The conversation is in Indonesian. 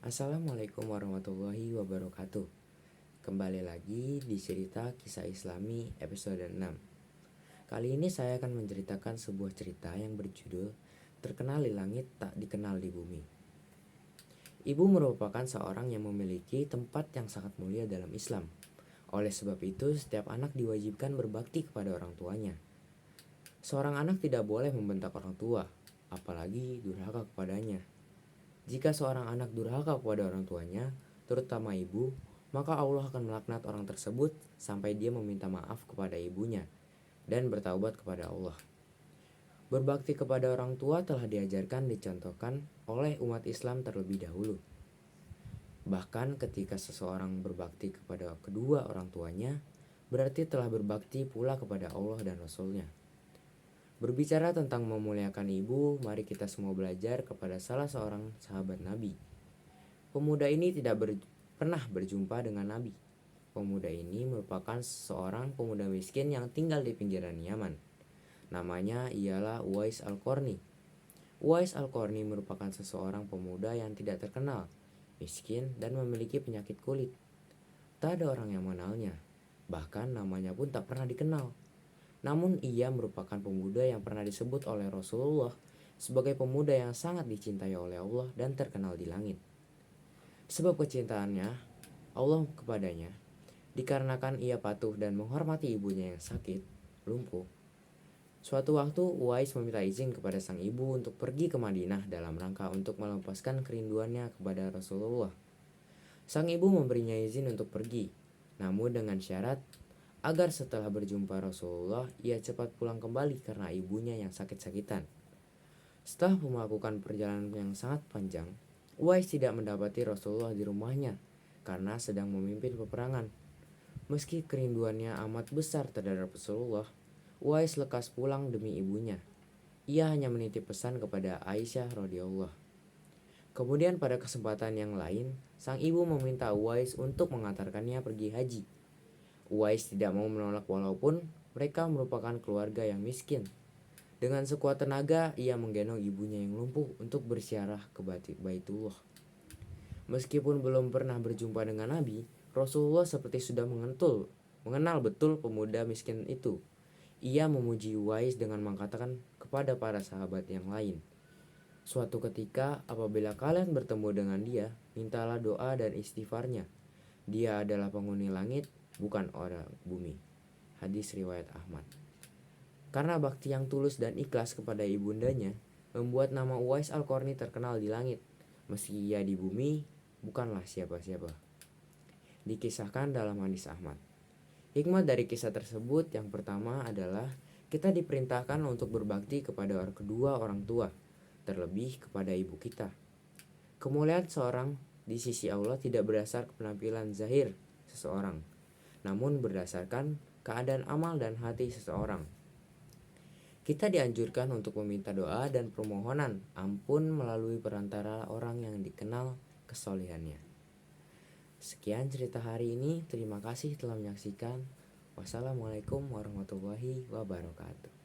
Assalamualaikum warahmatullahi wabarakatuh. Kembali lagi di cerita kisah Islami episode 6. Kali ini saya akan menceritakan sebuah cerita yang berjudul Terkenal di langit tak dikenal di bumi. Ibu merupakan seorang yang memiliki tempat yang sangat mulia dalam Islam. Oleh sebab itu, setiap anak diwajibkan berbakti kepada orang tuanya. Seorang anak tidak boleh membentak orang tua, apalagi durhaka kepadanya. Jika seorang anak durhaka kepada orang tuanya, terutama ibu, maka Allah akan melaknat orang tersebut sampai dia meminta maaf kepada ibunya dan bertaubat kepada Allah. Berbakti kepada orang tua telah diajarkan dicontohkan oleh umat Islam terlebih dahulu. Bahkan ketika seseorang berbakti kepada kedua orang tuanya, berarti telah berbakti pula kepada Allah dan Rasul-Nya. Berbicara tentang memuliakan ibu, mari kita semua belajar kepada salah seorang sahabat Nabi. Pemuda ini tidak pernah berjumpa dengan Nabi. Pemuda ini merupakan seorang pemuda miskin yang tinggal di pinggiran Yaman. Namanya ialah Uwais Al-Qarni. Uwais Al-Qarni merupakan seseorang pemuda yang tidak terkenal, miskin dan memiliki penyakit kulit. Tak ada orang yang mengenalnya, bahkan namanya pun tak pernah dikenal. Namun ia merupakan pemuda yang pernah disebut oleh Rasulullah sebagai pemuda yang sangat dicintai oleh Allah dan terkenal di langit. Sebab kecintaannya Allah kepadanya, dikarenakan ia patuh dan menghormati ibunya yang sakit, lumpuh. Suatu waktu Uwais meminta izin kepada sang ibu untuk pergi ke Madinah dalam rangka untuk melepaskan kerinduannya kepada Rasulullah. Sang ibu memberinya izin untuk pergi, namun dengan syarat agar setelah berjumpa Rasulullah ia cepat pulang kembali karena ibunya yang sakit-sakitan. Setelah melakukan perjalanan yang sangat panjang, Uwais tidak mendapati Rasulullah di rumahnya karena sedang memimpin peperangan. Meski kerinduannya amat besar terhadap Rasulullah, Uwais lekas pulang demi ibunya. Ia hanya menitip pesan kepada Aisyah radhiyallahu. Kemudian pada kesempatan yang lain, sang ibu meminta Uwais untuk mengantarkannya pergi haji. Uwais tidak mau menolak walaupun mereka merupakan keluarga yang miskin. Dengan sekuat tenaga, ia menggendong ibunya yang lumpuh untuk berziarah ke Baitullah. Meskipun belum pernah berjumpa dengan Nabi, Rasulullah seperti sudah mengenal betul pemuda miskin itu. Ia memuji Uwais dengan mengatakan kepada para sahabat yang lain, "Suatu ketika apabila kalian bertemu dengan dia, mintalah doa dan istighfarnya. Dia adalah penghuni langit, bukan orang bumi." Hadis riwayat Ahmad. Karena bakti yang tulus dan ikhlas kepada ibundanya, membuat nama Uwais Al-Qarni terkenal di langit. Meski ia di bumi, bukanlah siapa-siapa. Dikisahkan dalam hadis Ahmad. Hikmah dari kisah tersebut yang pertama adalah kita diperintahkan untuk berbakti kepada kedua orang tua, terlebih kepada ibu kita. Kemuliaan seorang di sisi Allah tidak berdasar penampilan zahir seseorang, namun berdasarkan keadaan amal dan hati seseorang. Kita dianjurkan untuk meminta doa dan permohonan ampun melalui perantara orang yang dikenal kesolehannya. Sekian cerita hari ini. Terima kasih telah menyaksikan. Wassalamualaikum warahmatullahi wabarakatuh.